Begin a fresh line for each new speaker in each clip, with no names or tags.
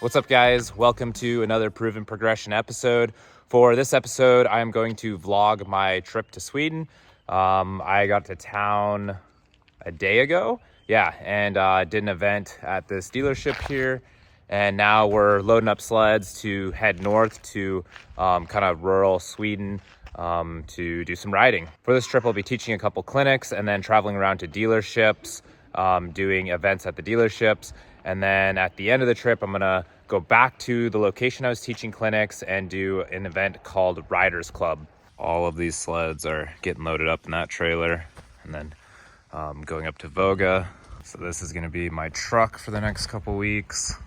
What's up, guys? Welcome to another Proven Progression episode. For this episode, I'm going to vlog my trip to Sweden. I got to town a day ago, and did an event at this dealership here. And now we're loading up sleds to head north to kind of rural Sweden to do some riding. For this trip, I'll be teaching a couple clinics and then traveling around to dealerships, doing events at the dealerships. And then at the end of the trip, I'm gonna go back to the location I was teaching clinics and do an event called Riders Club. All of these sleds are getting loaded up in that trailer and then going up to Vuogga. So this is gonna be my truck for the next couple weeks.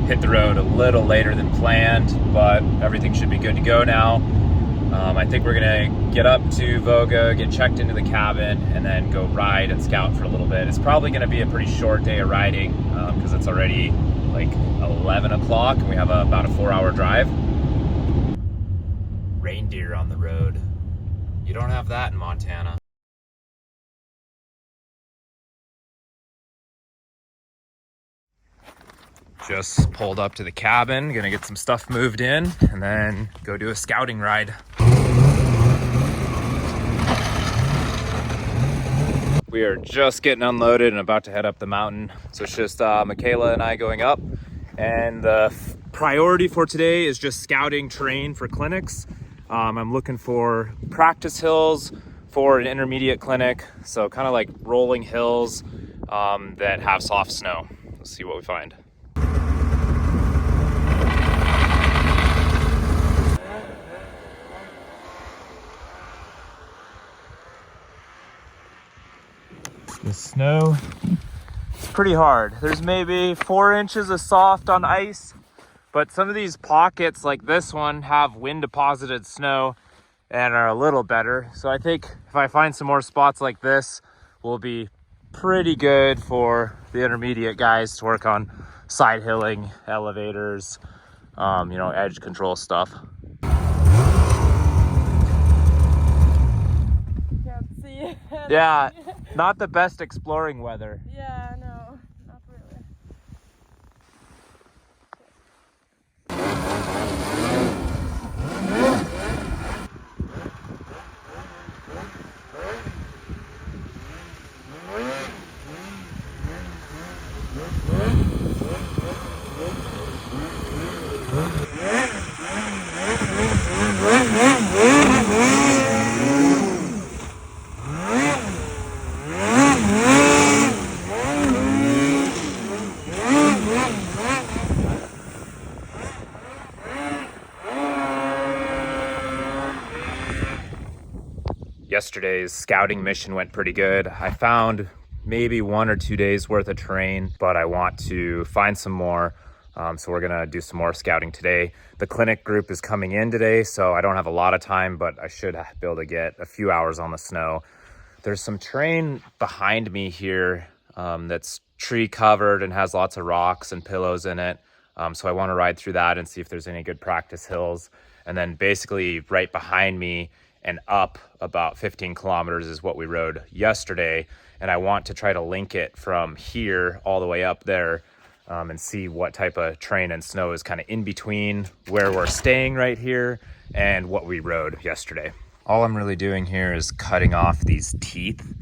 Hit the road a little later than planned, but everything should be good to go now. I think we're gonna get up to Vuogga, get checked into the cabin, and then go ride and scout for a little bit. It's probably gonna be a pretty short day of riding because it's already like 11 o'clock and we have about a 4-hour drive. Reindeer on the road. You don't have that in Montana. Just pulled up to the cabin, gonna get some stuff moved in and then go do a scouting ride. We are just getting unloaded and about to head up the mountain. So it's just Michaela and I going up. And the priority for today is just scouting terrain for clinics. I'm looking for practice hills for an intermediate clinic. So kind of like rolling hills that have soft snow. Let's see what we find. The snow, it's pretty hard. There's maybe 4 inches of soft on ice, but some of these pockets like this one have wind deposited snow and are a little better. So I think if I find some more spots like this, will be pretty good for the intermediate guys to work on side hilling, elevators, edge control stuff.
Can't see.
Yeah, not the best exploring weather.
Yeah, no, not really.
Yesterday's scouting mission went pretty good. I found maybe 1 or 2 days worth of terrain, but I want to find some more. So we're gonna do some more scouting today. The clinic group is coming in today, so I don't have a lot of time, but I should be able to get a few hours on the snow. There's some terrain behind me here that's tree covered and has lots of rocks and pillows in it. So I wanna ride through that and see if there's any good practice hills. And then basically right behind me and up about 15 kilometers is what we rode yesterday. And I want to try to link it from here all the way up there and see what type of terrain and snow is kind of in between where we're staying right here and what we rode yesterday. All I'm really doing here is cutting off these teeth.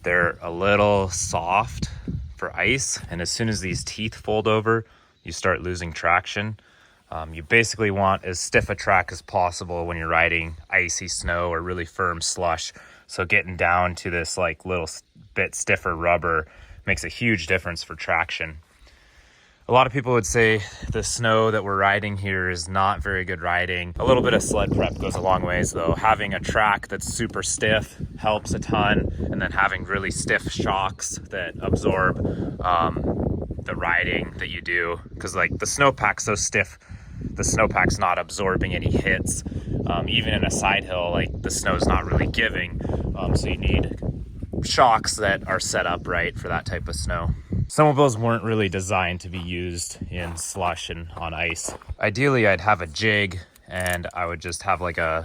They're a little soft for ice. And as soon as these teeth fold over, you start losing traction. You basically want as stiff a track as possible when you're riding icy snow or really firm slush. So getting down to this like little bit stiffer rubber makes a huge difference for traction. A lot of people would say the snow that we're riding here is not very good riding. A little bit of sled prep goes a long ways though. Having a track that's super stiff helps a ton, and then having really stiff shocks that absorb the riding that you do. Because like the snowpack's so stiff, the snowpack's not absorbing any hits. Even in a side hill, like the snow's not really giving. So you need shocks that are set up right for that type of snow. Snowmobiles weren't really designed to be used in slush and on ice. Ideally, I'd have a jig and I would just have like a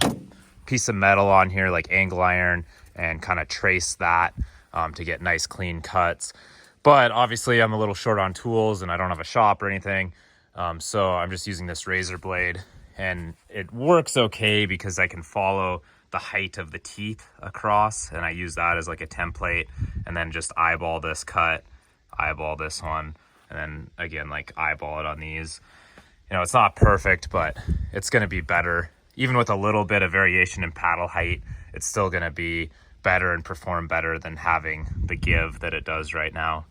piece of metal on here, like angle iron, and kind of trace that to get nice clean cuts. But obviously I'm a little short on tools and I don't have a shop or anything. So I'm just using this razor blade, and it works okay because I can follow the height of the teeth across, and I use that as like a template, and then just eyeball this cut, eyeball this one, and then again like eyeball it on these. You know, it's not perfect, but it's going to be better. Even with a little bit of variation in paddle height, it's still going to be better and perform better than having the give that it does right now.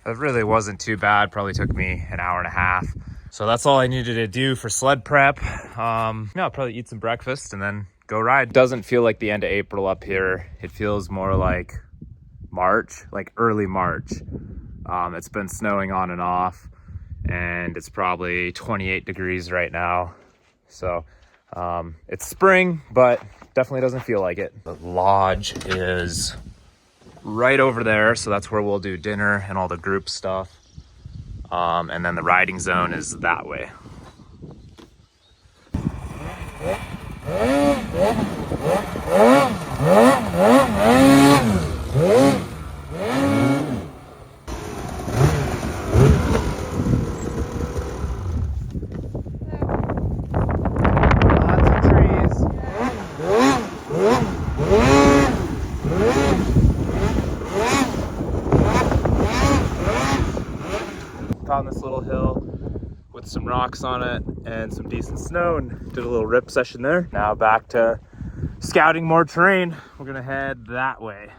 It really wasn't too bad. Probably took me an hour and a half. So that's all I needed to do for sled prep. I'll probably eat some breakfast and then go ride. Doesn't feel like the end of April up here. It feels more like March, like early March. It's been snowing on and off, and it's probably 28 degrees right now. So it's spring, but definitely doesn't feel like it. The lodge is right over there, so that's where we'll do dinner and all the group stuff. And then the riding zone is that way. Lots of trees. Found this little hill with some rocks on it and some decent snow, and did a little rip session there. Now back to scouting more terrain. We're gonna head that way.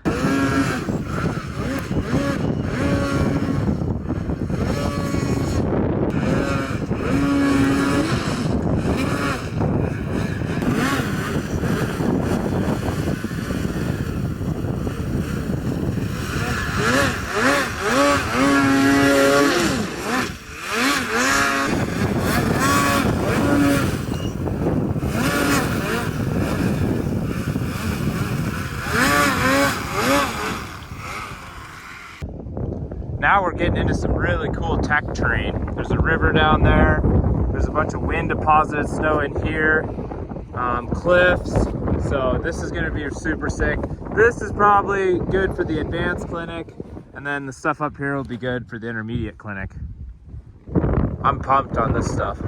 Now we're getting into some really cool tech terrain. There's a river down there. There's a bunch of wind deposited snow in here. Cliffs. So this is gonna be super sick. This is probably good for the advanced clinic, and then the stuff up here will be good for the intermediate clinic. I'm pumped on this stuff.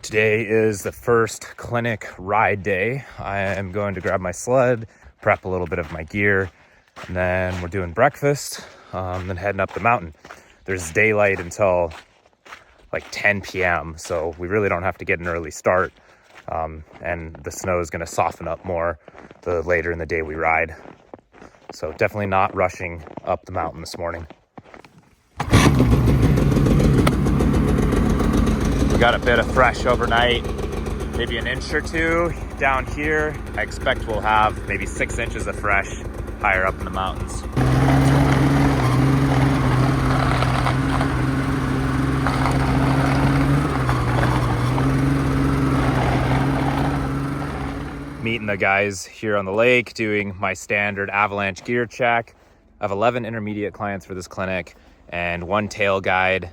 Today is the first clinic ride day. I am going to grab my sled, prep a little bit of my gear, and then we're doing breakfast, then heading up the mountain. There's daylight until like 10 p.m., so we really don't have to get an early start, and the snow is going to soften up more the later in the day we ride. So definitely not rushing up the mountain this morning. Got a bit of fresh overnight, maybe an inch or two down here. I expect we'll have maybe 6 inches of fresh higher up in the mountains. Meeting the guys here on the lake, doing my standard avalanche gear check. I have 11 intermediate clients for this clinic and 1 tail guide.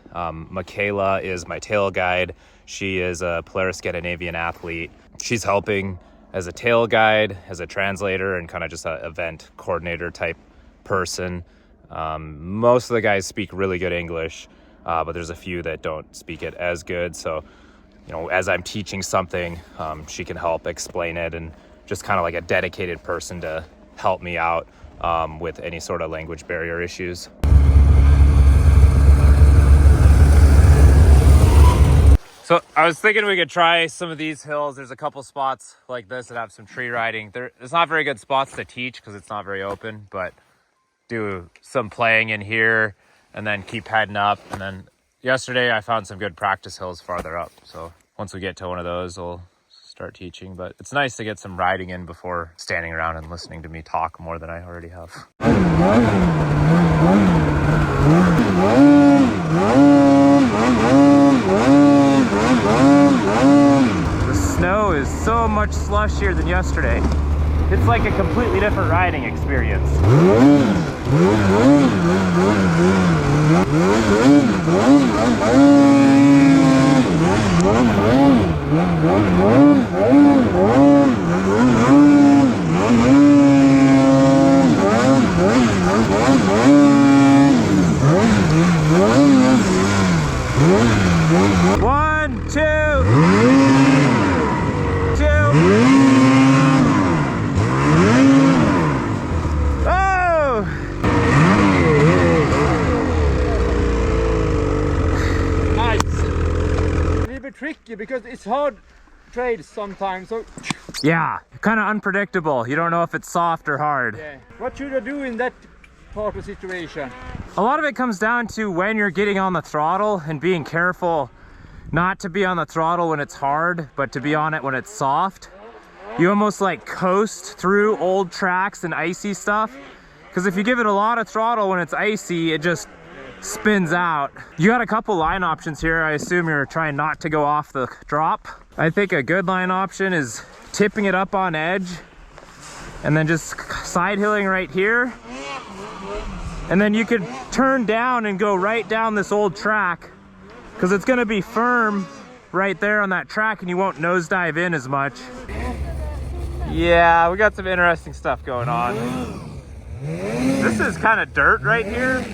Michaela is my tail guide. She is a Polaris Scandinavian athlete. she's helping as a tail guide, as a translator, and kind of just an event coordinator type person. Most of the guys speak really good English, but there's a few that don't speak it as good. So, you know, as I'm teaching something, she can help explain it, and just kind of like a dedicated person to help me out with any sort of language barrier issues. So I was thinking we could try some of these hills. There's a couple spots like this that have some tree riding. There's not very good spots to teach because it's not very open, but do some playing in here and then keep heading up. And then yesterday I found some good practice hills farther up. So once we get to one of those, we'll start teaching. But it's nice to get some riding in before standing around and listening to me talk more than I already have. The snow is so much slushier than yesterday. It's like a completely different riding experience. One, two, oh!
Nice. A little bit tricky because it's hard trails sometimes. So
Yeah, kind of unpredictable. You don't know if it's soft or hard.
yeah. What should I do in that part of the situation?
A lot of it comes down to when you're getting on the throttle and being careful not to be on the throttle when it's hard, but to be on it when it's soft. You almost like coast through old tracks and icy stuff. Because if you give it a lot of throttle when it's icy, it just spins out. You got a couple line options here. I assume you're trying not to go off the drop. I think a good line option is tipping it up on edge and then just side hilling right here. And then you could turn down and go right down this old track because it's gonna be firm right there on that track and you won't nosedive in as much. Yeah, we got some interesting stuff going on. This is kind of dirt right here.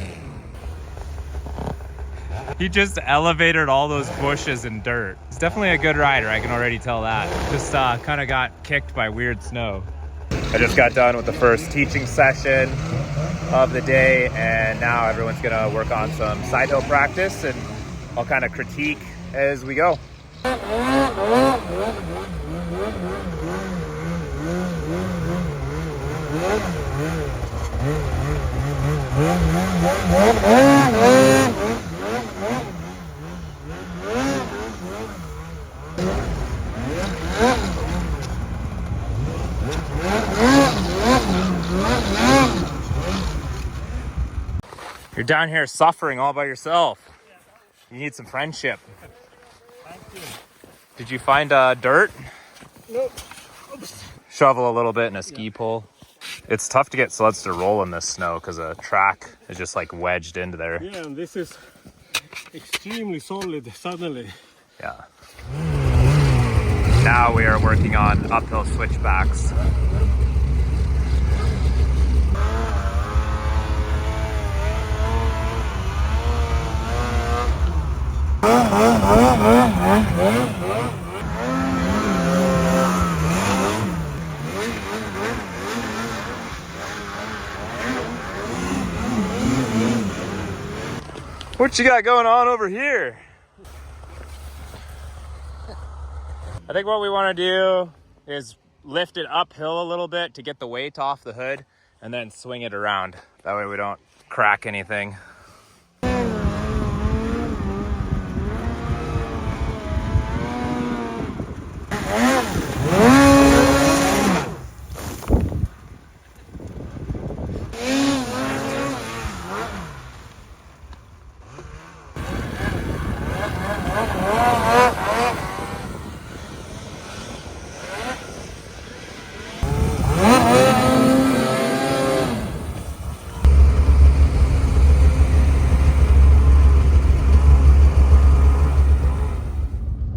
He just elevated all those bushes and dirt. He's definitely a good rider, I can already tell that. Just kind of got kicked by weird snow. I just got done with the first teaching session of the day, and now everyone's gonna work on some side hill practice, and I'll kind of critique as we go. You're down here suffering all by yourself. You need some friendship.
Thank you.
Did you find dirt?
No. Oops.
Shovel a little bit and a ski pole. It's tough to get sleds to roll in this snow because the track is just like wedged into there.
Yeah, and this is extremely solid suddenly.
Yeah. Now we are working on uphill switchbacks. What you got going on over here? I think what we want to do is lift it uphill a little bit to get the weight off the hood and then swing it around. That way we don't crack anything.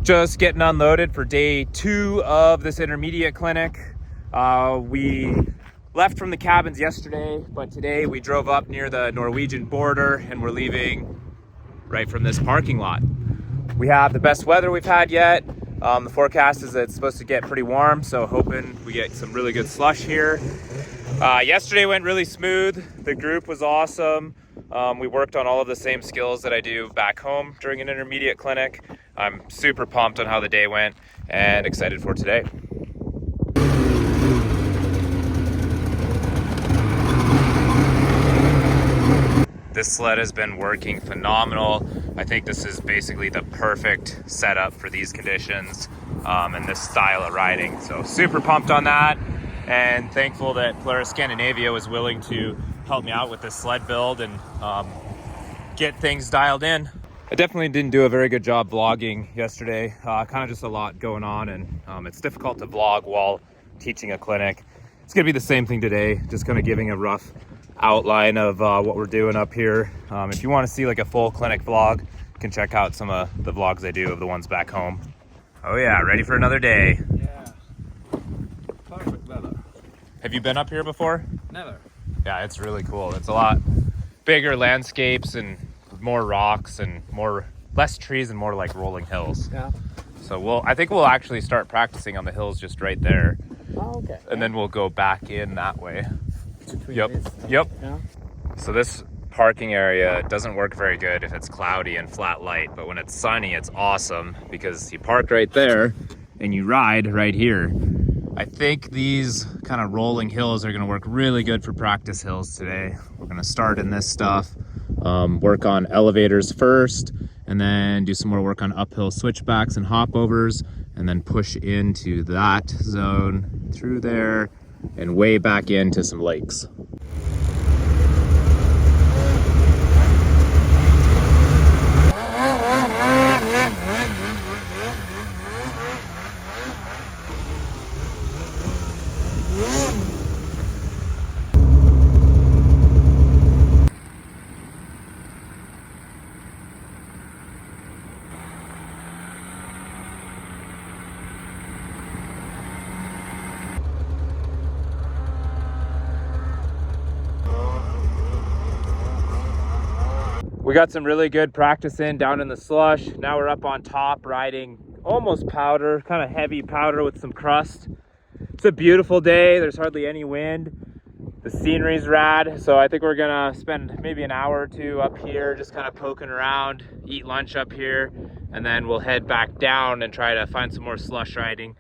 Just getting unloaded for day 2 of this intermediate clinic. We left from the cabins yesterday, but today we drove up near the Norwegian border and we're leaving right from this parking lot. We have the best weather we've had yet. The forecast is that it's supposed to get pretty warm, so hoping we get some really good slush here. Yesterday went really smooth. The group was awesome. We worked on all of the same skills that I do back home during an intermediate clinic. I'm super pumped on how the day went and excited for today. This sled has been working phenomenal. I think this is basically the perfect setup for these conditions and this style of riding. So super pumped on that, and thankful that Polaris Scandinavia was willing to help me out with this sled build and get things dialed in. I definitely didn't do a very good job vlogging yesterday. Kind of just a lot going on, and it's difficult to vlog while teaching a clinic. It's gonna be the same thing today, just kind of giving a rough outline of what we're doing up here. If you want to see like a full clinic vlog, you can check out some of the vlogs I do of the ones back home. Oh yeah, ready for another day.
Yeah. Perfect weather.
Have you been up here before?
Never.
Yeah, it's really cool. It's a lot bigger landscapes and more rocks and less trees and more like rolling hills.
Yeah.
So I think we'll actually start practicing on the hills just right there.
Oh, okay.
And then we'll go back in that way. Yep.
Yeah.
So this parking area doesn't work very good if it's cloudy and flat light, but when it's sunny, it's awesome because you park right there and you ride right here. I think these kind of rolling hills are going to work really good for practice hills today. We're going to start in this stuff, work on elevators first, and then do some more work on uphill switchbacks and hopovers, and then push into that zone through there and way back into some lakes. We got some really good practice in down in the slush. Now we're up on top riding almost powder, kind of heavy powder with some crust. It's a beautiful day. There's hardly any wind. The scenery's rad. So I think we're gonna spend maybe an hour or two up here just kind of poking around, eat lunch up here, and then we'll head back down and try to find some more slush riding.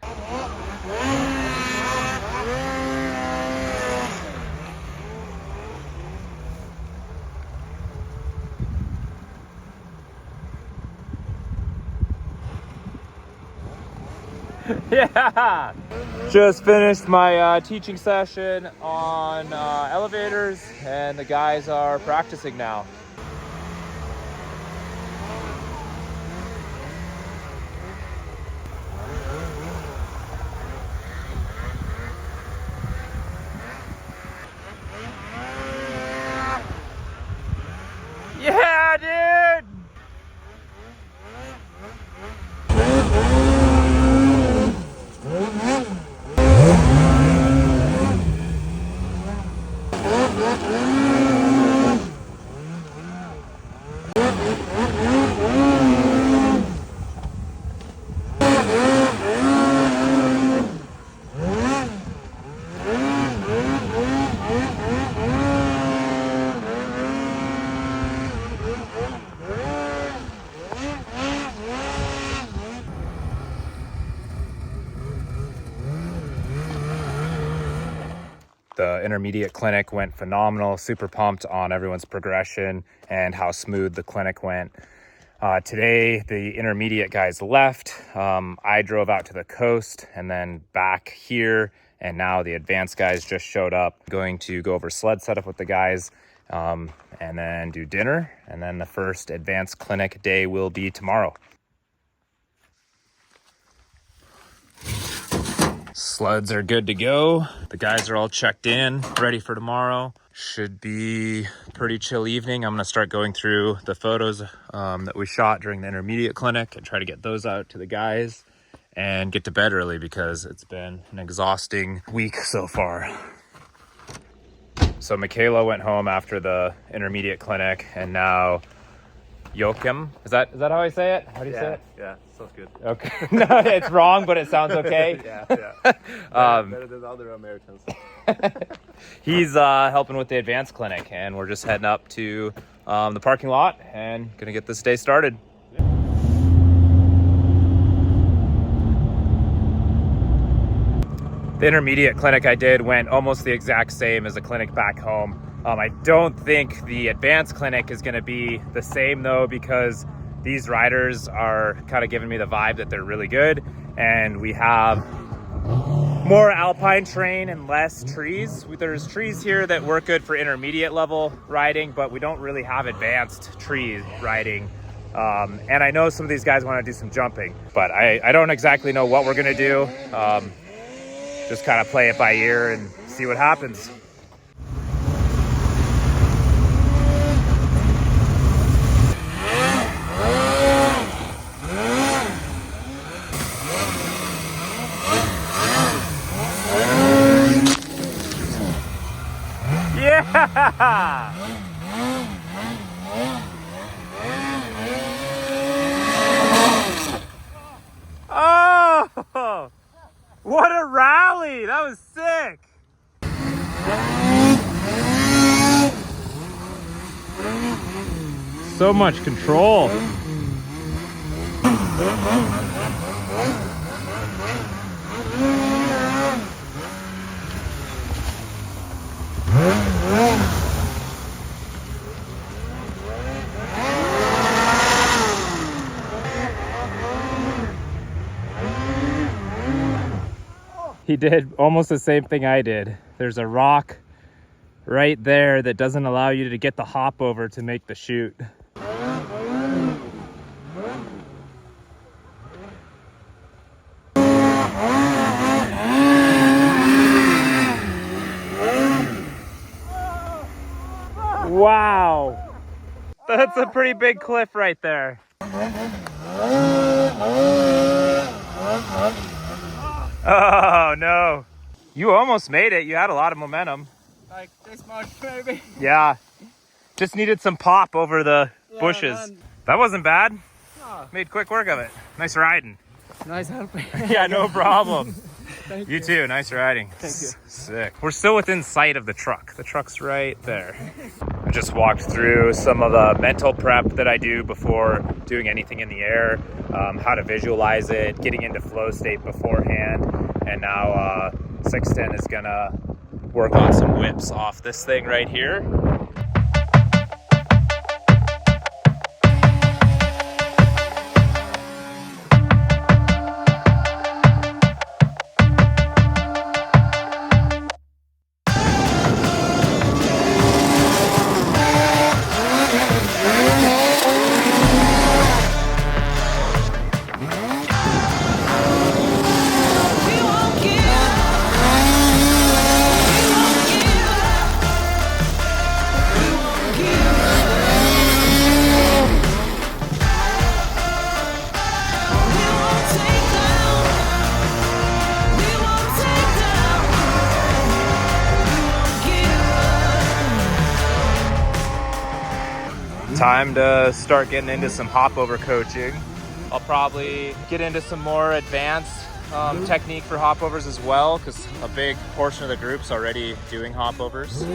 Yeah, just finished my teaching session on elevators, and the guys are practicing now. Yeah, dude! The intermediate clinic went phenomenal. Super pumped on everyone's progression and how smooth the clinic went. Today, the intermediate guys left. I drove out to the coast and then back here. And now the advanced guys just showed up. Going to go over sled setup with the guys and then do dinner. And then the first advanced clinic day will be tomorrow. Sleds are good to go. The guys are all checked in, ready for tomorrow. Should be pretty chill evening. I'm gonna start going through the photos that we shot during the intermediate clinic and try to get those out to the guys and get to bed early because it's been an exhausting week so far. So Michaela went home after the intermediate clinic, and now Joachim, is that how I say it? How do you say it?
Yeah, sounds good.
Okay. No, it's wrong, but it sounds okay.
Yeah. Better than other Americans.
He's helping with the advanced clinic, and we're just heading up to the parking lot and gonna get this day started. The intermediate clinic I did went almost the exact same as the clinic back home. I don't think the advanced clinic is gonna be the same though, because these riders are kind of giving me the vibe that they're really good, and we have more alpine terrain and less trees. There's trees here that work good for intermediate level riding, but we don't really have advanced tree riding. And I know some of these guys want to do some jumping, but I don't exactly know what we're gonna do. Just kind of play it by ear and see what happens. Yeah! Oh! What a rally! That was sick! So much control. He did almost the same thing I did. There's a rock right there that doesn't allow you to get the hop over to make the chute. Wow, that's a pretty big cliff right there. Oh no, you almost made it. You had a lot of momentum.
Like this much, maybe.
Yeah, just needed some pop over the bushes.
Man.
That wasn't bad.
Oh.
Made quick work of it. Nice riding.
Nice helping.
Yeah, no problem.
Thank
You too, nice riding.
Thank you.
Sick. We're still within sight of the truck. The truck's right there. I just walked through some of the mental prep that I do before doing anything in the air, how to visualize it, getting into flow state beforehand. And now Sixten is gonna work on some whips off this thing right here. Time to start getting into some hop over coaching. I'll probably get into some more advanced technique for hop overs as well, because a big portion of the group's already doing hop overs.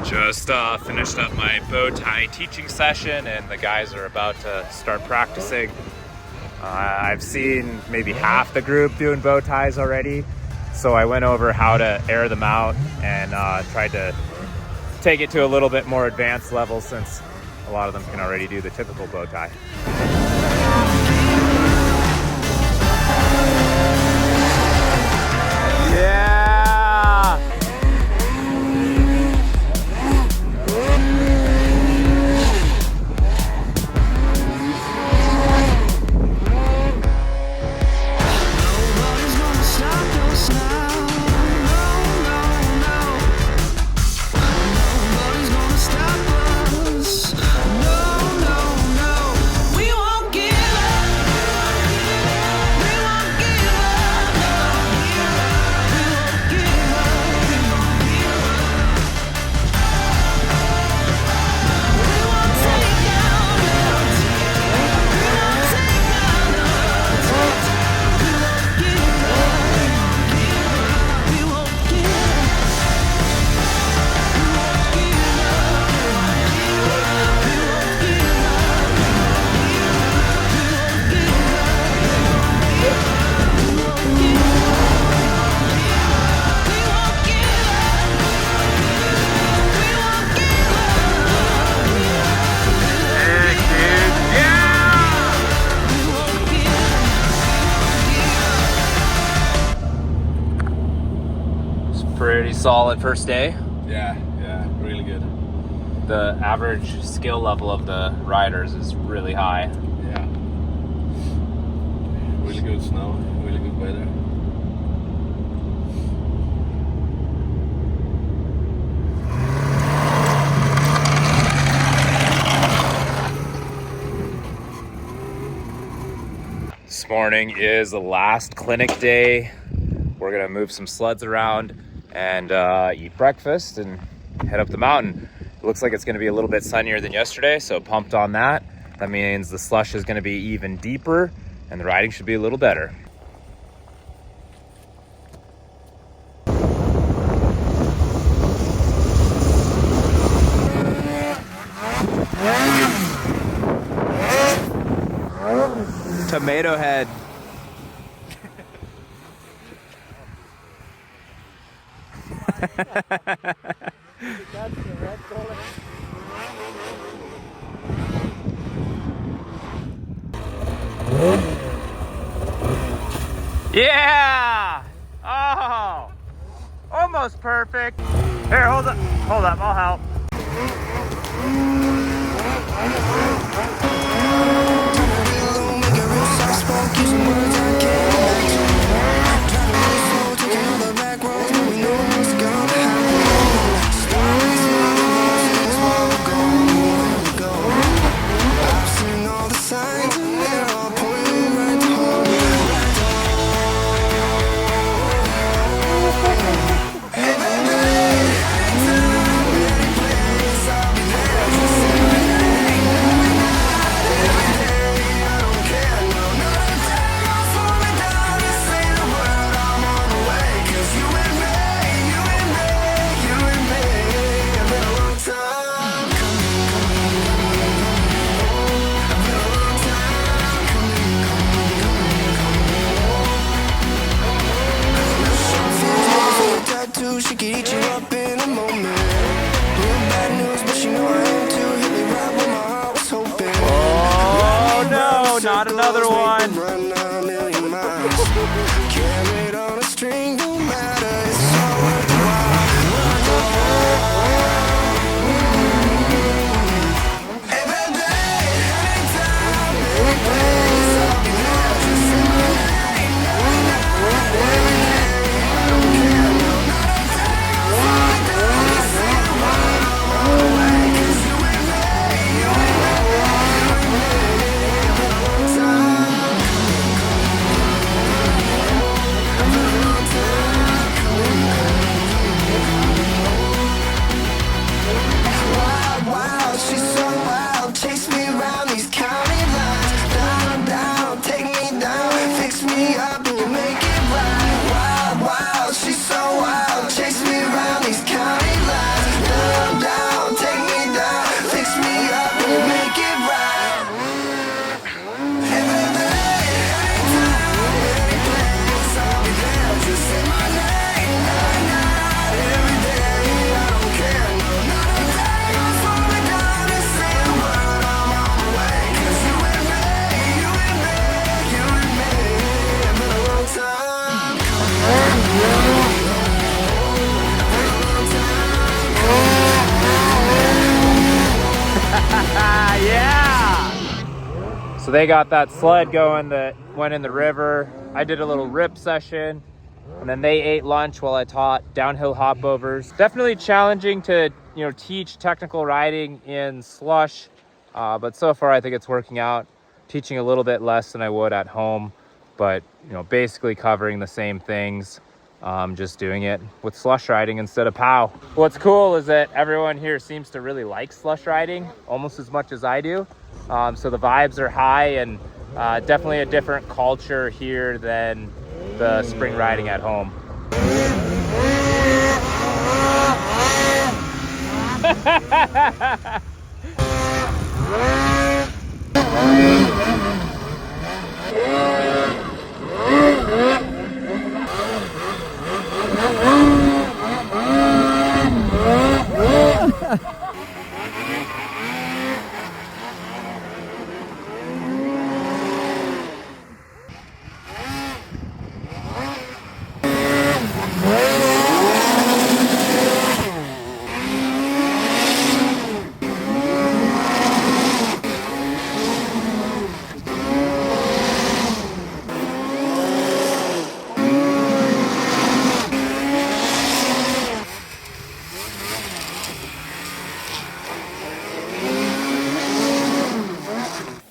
Just finished up my bow tie teaching session, and the guys are about to start practicing. I've seen maybe half the group doing bow ties already, so I went over how to air them out and tried to take it to a little bit more advanced level, since a lot of them can already do the typical bow tie. Yeah! Pretty solid first day.
Yeah, really good.
The average skill level of the riders is really high.
Yeah. Really good snow, really good weather.
This morning is the last clinic day. We're gonna move some sleds around and eat breakfast and head up the mountain. It looks like it's gonna be a little bit sunnier than yesterday, so pumped on that. That means the slush is gonna be even deeper and the riding should be a little better. Tomato head. Yeah! Oh! Almost perfect. Here, hold up, I'll help.
She could eat you up in a moment. Real bad news, but she know I am too. Hit me right where my heart was hoping.
Oh no, not another one.
Run 9 million miles. Carried on a string, no matter. It's all worthwhile. Hey baby, anytime, any place, I'll be there. Just say my name, every day. I don't care, no, not a thing. I'll find out the same one. I'm on the way, 'cause you and me, you and me, you and me. I've been a long time.
So they got that sled going that went in the river. I did a little rip session, and then they ate lunch while I taught downhill hopovers. Definitely challenging to, you know, teach technical riding in slush, but so far I think it's working out. Teaching a little bit less than I would at home, but you know, basically covering the same things. Just doing it with slush riding instead of POW. What's cool is that everyone here seems to really like slush riding almost as much as I do. So the vibes are high, and definitely a different culture here than the spring riding at home.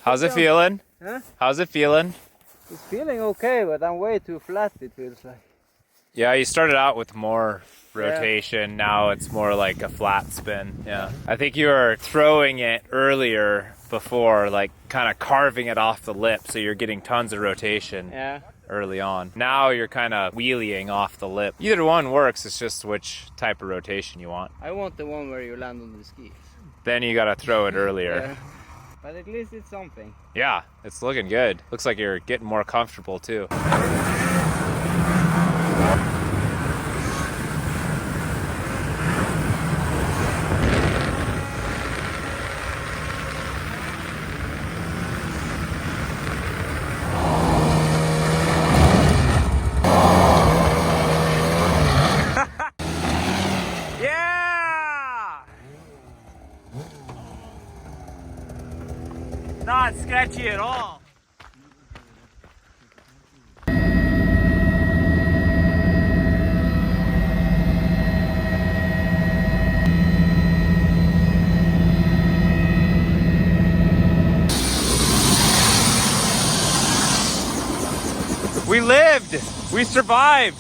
How's it feeling?
Huh?
How's it feeling?
It's feeling okay, but I'm way too flat, it feels like.
Yeah, you started out with more rotation. Now it's more like a flat spin. Yeah. I think you were throwing it earlier before, like kind of carving it off the lip, so you're getting tons of rotation.
Yeah.
Early on. Now you're kind of wheeling off the lip. Either one works, it's just which type of rotation you want.
I want the one where you land on the skis.
Then you gotta throw it earlier.
Yeah. But at least it's something.
Yeah, it's looking good. Looks like you're getting more comfortable too. Not sketchy at all. We lived. We survived.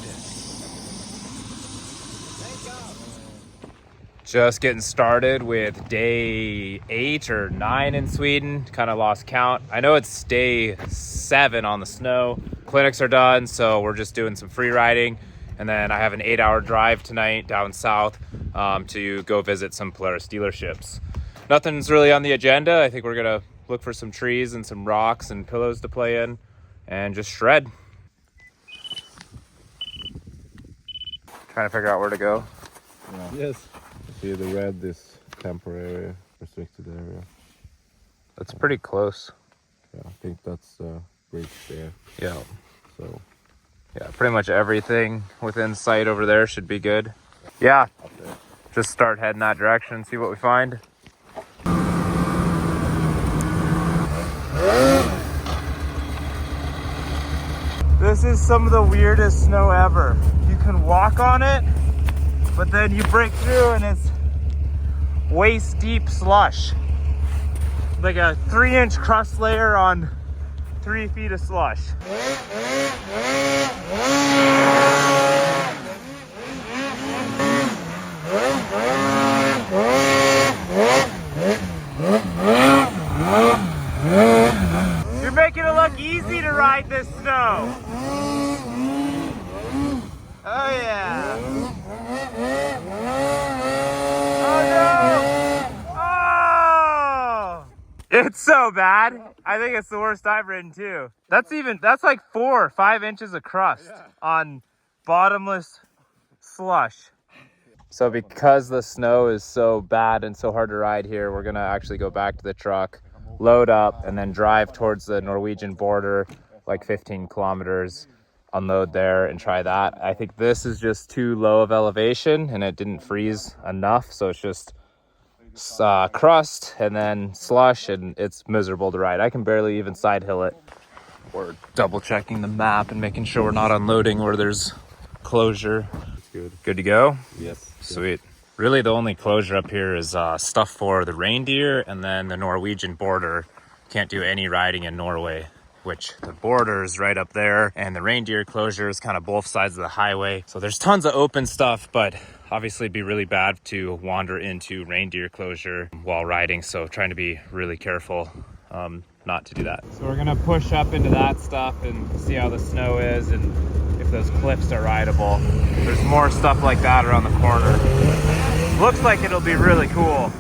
Just getting started with day 8 or 9 in Sweden. Kind of lost count. I know it's day 7 on the snow. Clinics are done, so we're just doing some free riding. And then I have an 8-hour drive tonight down south to go visit some Polaris dealerships. Nothing's really on the agenda. I think we're gonna look for some trees and some rocks and pillows to play in and just shred. Trying to figure out where to go.
Yeah. Yes. See, the red is temporary restricted area.
That's pretty close.
Yeah, I think that's bridge there.
Yeah.
So
Yeah, pretty much everything within sight over there should be good. Yeah, just start heading that direction and see what we find. This is some of the weirdest snow ever. You can walk on it, but then you break through and it's waist deep slush. Like a 3-inch crust layer on 3 feet of slush. You're making it look easy to ride this snow. Oh yeah. Oh no. Oh! It's so bad. I think it's the worst I've ridden too. That's like 4 or 5 inches of crust on bottomless slush. So because the snow is so bad and so hard to ride here, we're gonna actually go back to the truck, load up, and then drive towards the Norwegian border, like 15 kilometers, unload there and try that. I think this is just too low of elevation and it didn't freeze enough, so it's just crust and then slush, and it's miserable to ride. I can barely even side hill it. We're double checking the map and making sure we're not unloading where there's closure. Good to go?
Yes.
Sweet. Really the only closure up here is stuff for the reindeer, and then the Norwegian border. Can't do any riding in Norway, which the border is right up there, and the reindeer closure is kind of both sides of the highway. So there's tons of open stuff, but obviously it'd be really bad to wander into reindeer closure while riding. So trying to be really careful not to do that. So we're gonna push up into that stuff and see how the snow is and if those cliffs are rideable. There's more stuff like that around the corner. Looks like it'll be really cool.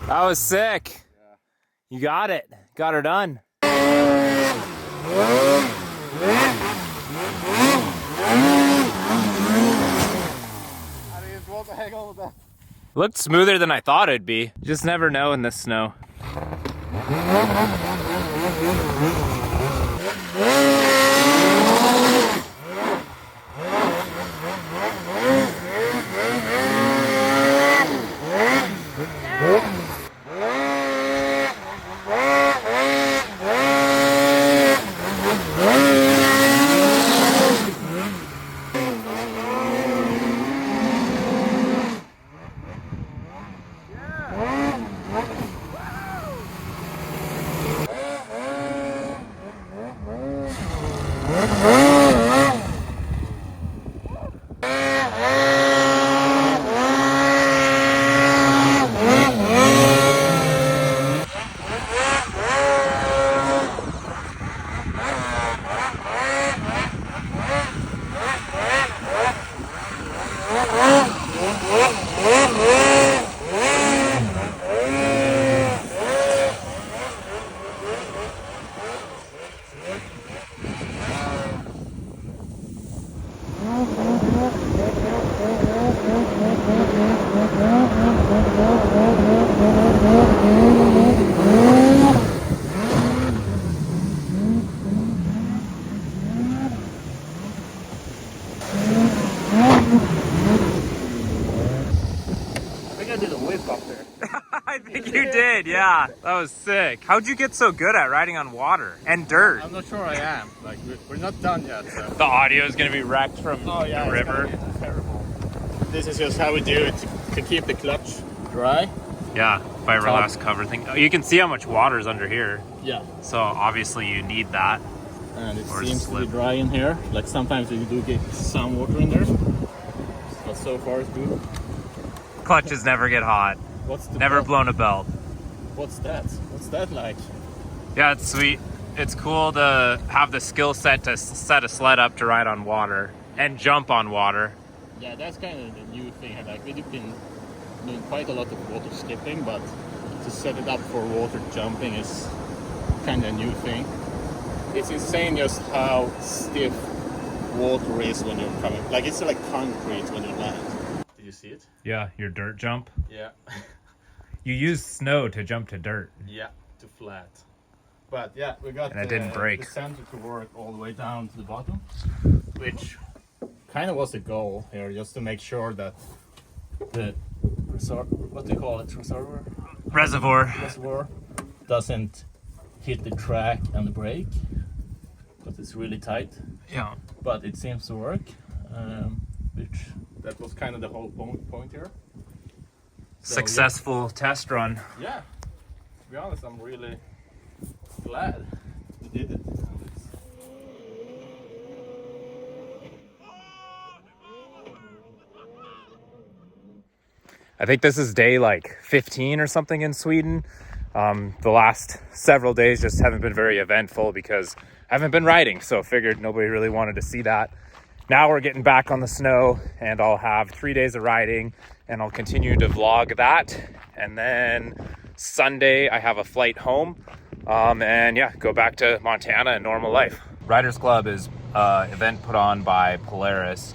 That was sick. You got it. Got her done. Looked smoother than I thought it'd be. You just never know in this snow.
I did a whip up there.
I think you did, yeah. That was sick. How'd you get so good at riding on water and dirt?
I'm not sure I am. Like, we're not done yet. So.
The audio is going to be wrecked from the river.
It's terrible. This is just how we do it to keep the clutch dry.
Yeah, fiberglass cover thing. Oh, you can see how much water is under here.
Yeah.
So obviously you need that.
And it
Or
seems
slip.
to be dry in here. Like sometimes you do get some water in there. But so far it's good.
Clutches never get hot.
What's the
Never
belt?
blown a belt.
What's that? What's that like?
Yeah, it's sweet. It's cool to have the skill set to set a sled up to ride on water and jump on water.
Yeah, that's kind of the new thing. Like we've been doing quite a lot of water skipping, but to set it up for water jumping is kind of a new thing. It's insane just how stiff water is when you're coming. Like it's like concrete when you land. Did you see it?
Yeah, your dirt jump.
Yeah.
You use snow to jump to dirt.
Yeah, to flat. But yeah, we got
And it didn't break.
the center to work all the way down to the bottom, which kind of was the goal here, just to make sure that the what do you call it, reservoir doesn't hit the track and the brake, because it's really tight.
Yeah.
But it seems to work, which that was kind of the whole point here. So,
Successful test run.
Yeah, to be honest, I'm really glad we did it.
I think this is day like 15 or something in Sweden. The last several days just haven't been very eventful because I haven't been riding, so figured nobody really wanted to see that. Now we're getting back on the snow and I'll have 3 days of riding and I'll continue to vlog that. And then Sunday I have a flight home and yeah, go back to Montana and normal life. Riders Club is an event put on by Polaris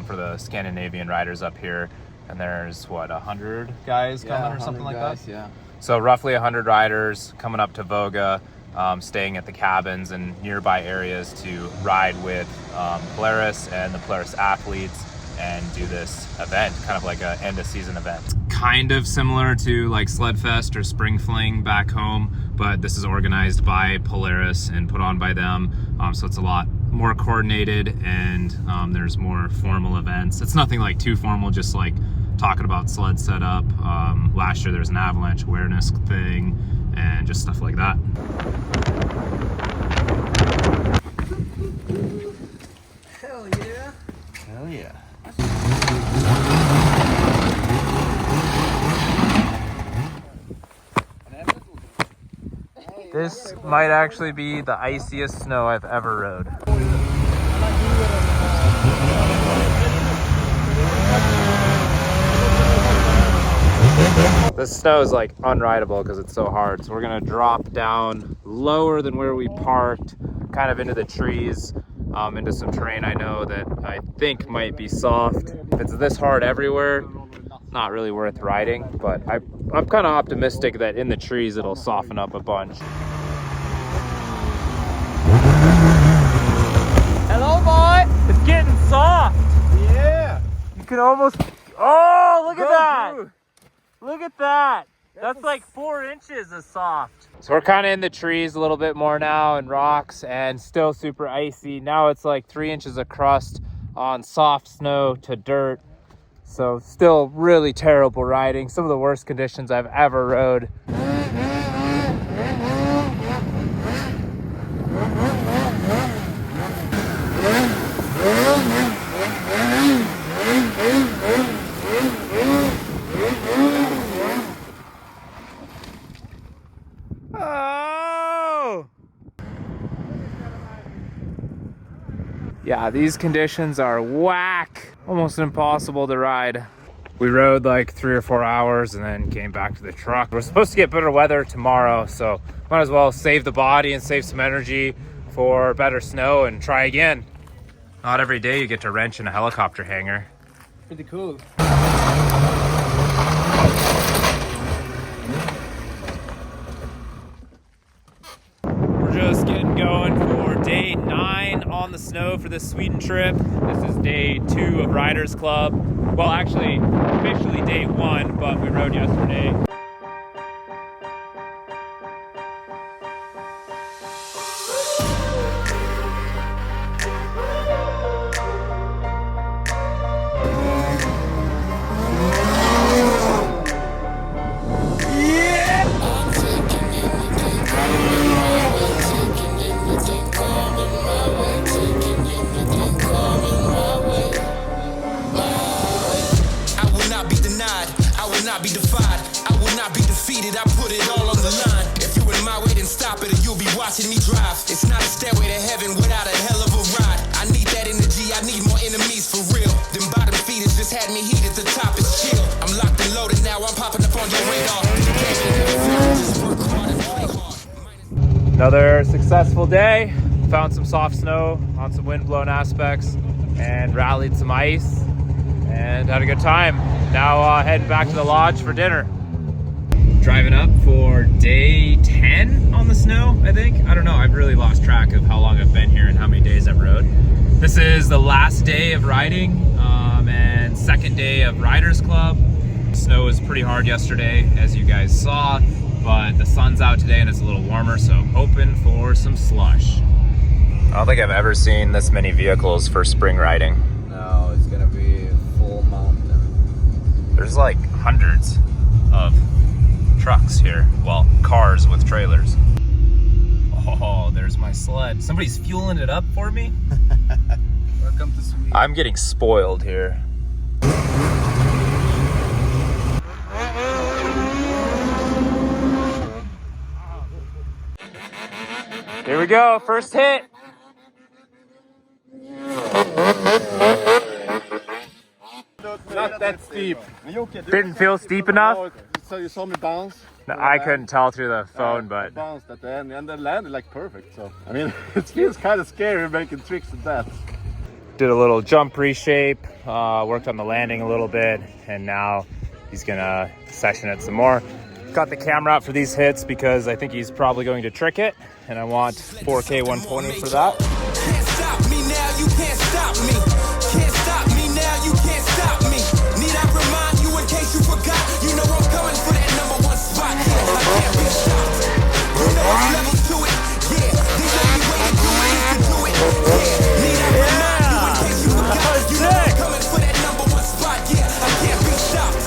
for the Scandinavian riders up here. And there's what, 100 guys coming or something like that?
Yeah.
So roughly 100 riders coming up to Vuogga, staying at the cabins and nearby areas to ride with Polaris and the Polaris athletes and do this event, kind of like a end of season event. Kind of similar to like Sled Fest or Spring Fling back home, but this is organized by Polaris and put on by them. So it's a lot more coordinated and there's more formal events. It's nothing like too formal, just like talking about sled setup. Last year there was an avalanche awareness thing and just stuff like that.
Hell yeah.
Hell yeah.
This might actually be the iciest snow I've ever rode. This snow is like unrideable because it's so hard. So we're gonna drop down lower than where we parked, kind of into the trees, into some terrain I know that I think might be soft. If it's this hard everywhere, not really worth riding, but I'm kind of optimistic that in the trees it'll soften up a bunch. Hello, boy! It's getting soft!
Yeah!
You can almost... Oh, look at that! Look at that! That's like 4 inches of soft. So we're kind of in the trees a little bit more now and rocks and still super icy. Now it's like 3 inches of crust on soft snow to dirt. So still really terrible riding. Some of the worst conditions I've ever rode. Oh! Yeah, these conditions are whack. Almost impossible to ride. We rode like 3 or 4 hours and then came back to the truck. We're supposed to get better weather tomorrow, so might as well save the body and save some energy for better snow and try again. Not every day you get to wrench in a helicopter hangar.
Pretty cool.
We're just getting going for day 9 on the snow for this Sweden trip. This is day 2 of Riders Club. Well, actually, officially day 1, but we rode yesterday.
Be defied, I will not be defeated. I put it all on the line. If you in my way, then stop it, or you'll be watching me drive. It's not a stairway to heaven without a hell of a ride. I need that energy, I need more enemies for real. Them bottom feeders just had me heat at the top, it's chill. I'm locked and loaded now, I'm popping up on your radar. Just work hard and play hard.
Another successful day. Found some soft snow on some wind-blown aspects and rallied some ice and had a good time. Now heading back to the lodge for dinner. Driving up for day 10 on the snow, I think. I don't know, I've really lost track of how long I've been here and how many days I've rode. This is the last day of riding and second day of Riders Club. Snow was pretty hard yesterday, as you guys saw, but the sun's out today and it's a little warmer, so I'm hoping for some slush. I don't think I've ever seen this many vehicles for spring riding.
No, it's gonna be full mountain.
There's like hundreds of trucks here. Well, cars with trailers. Oh, there's my sled. Somebody's fueling it up for me?
Welcome to Sweden.
I'm getting spoiled here. Here we go, first hit.
Not that steep.
Didn't feel steep enough?
So you saw me bounce?
No, I couldn't tell through the phone,
I
but
bounced at the end and then landed like perfect. So I mean, it feels kind of scary making tricks at that.
did a little jump reshape, worked on the landing a little bit, and now he's gonna session it some more. Got the camera out for these hits because I think he's probably going to trick it, and I want 4K 120 for that.
Can't stop me now, you can't stop me. Can't stop me now, you can't stop me. Need I remind you in case you forgot? You know I'm coming for that #1 spot. I can't be stopped. You know it's level to it. Yeah, the only way to do it is to do it. Yeah, need I remind you in case you forgot? You know I'm coming for that #1 spot. Yeah, I can't be stopped.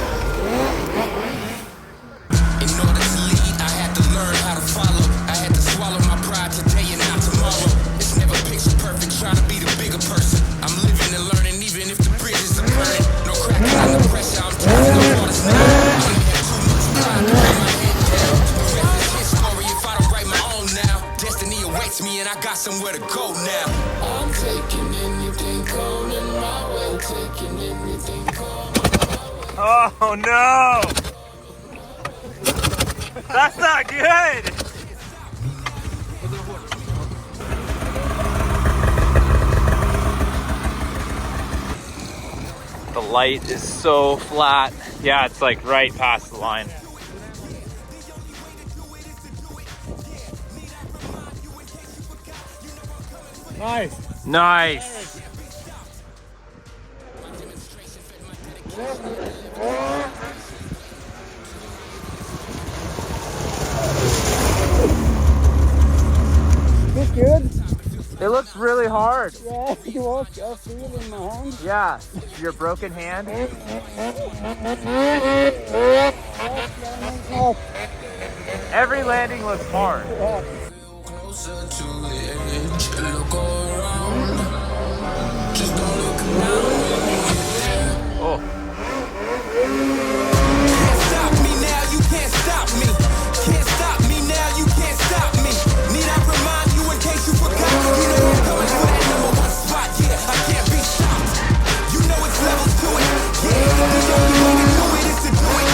In order to lead, I had to learn how to follow. I had to swallow my pride today and not tomorrow. It's never picture perfect, trying to be the bigger person. I'm living and learning even if the bridges are burning. No cracking under pressure, I'm driving the waters now. I only have too much time to lay my head down. The rest is his story if I don't write my own now. Destiny awaits me and I got somewhere to go now. I'm taking anything coming my way, taking anything coming.
Oh no! That's not good! The light is so flat. Yeah, it's like right past the line.
Nice.
Nice!
Look good.
It looks really hard.
Yeah, you walk. I feel it in my hand.
Yeah, your broken hand. Every landing looks hard.
Closer to the edge, look around. Just don't look around.
Oh.
Can't stop me now, you can't stop me. Can't stop me now, you can't stop me. Need I remind you in case you forgot? You know I'm coming for that #1 spot. Yeah, I can't be stopped. You know it's levels to it. Yeah, the only way to do it is to do it.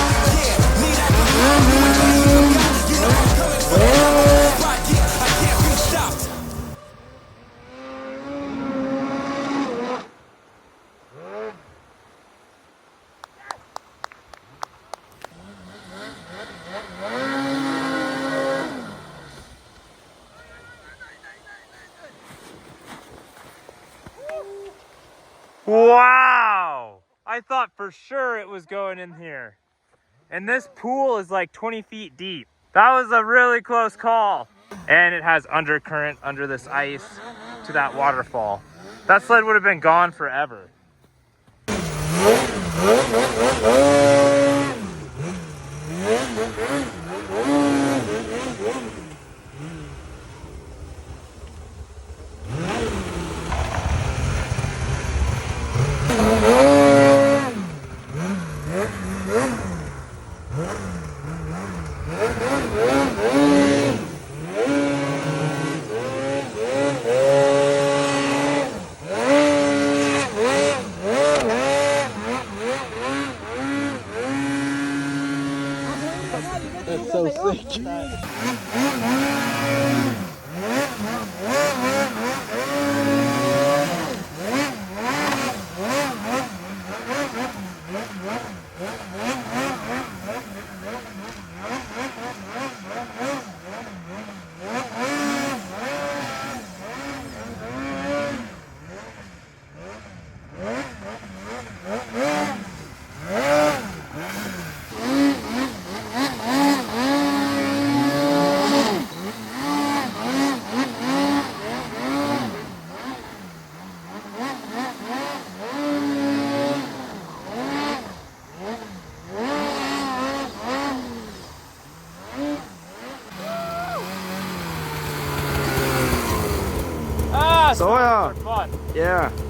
Yeah, need I remind you in case you forgot? You know I'm coming for that #1 spot. Yeah, I can't be stopped.
I thought for sure it was going in here. And this pool is like 20 feet deep. That was a really close call. And it has undercurrent under this ice to that waterfall. That sled would have been gone forever.
That's so sick.
Ah,
So, yeah.
for fun.
Yeah.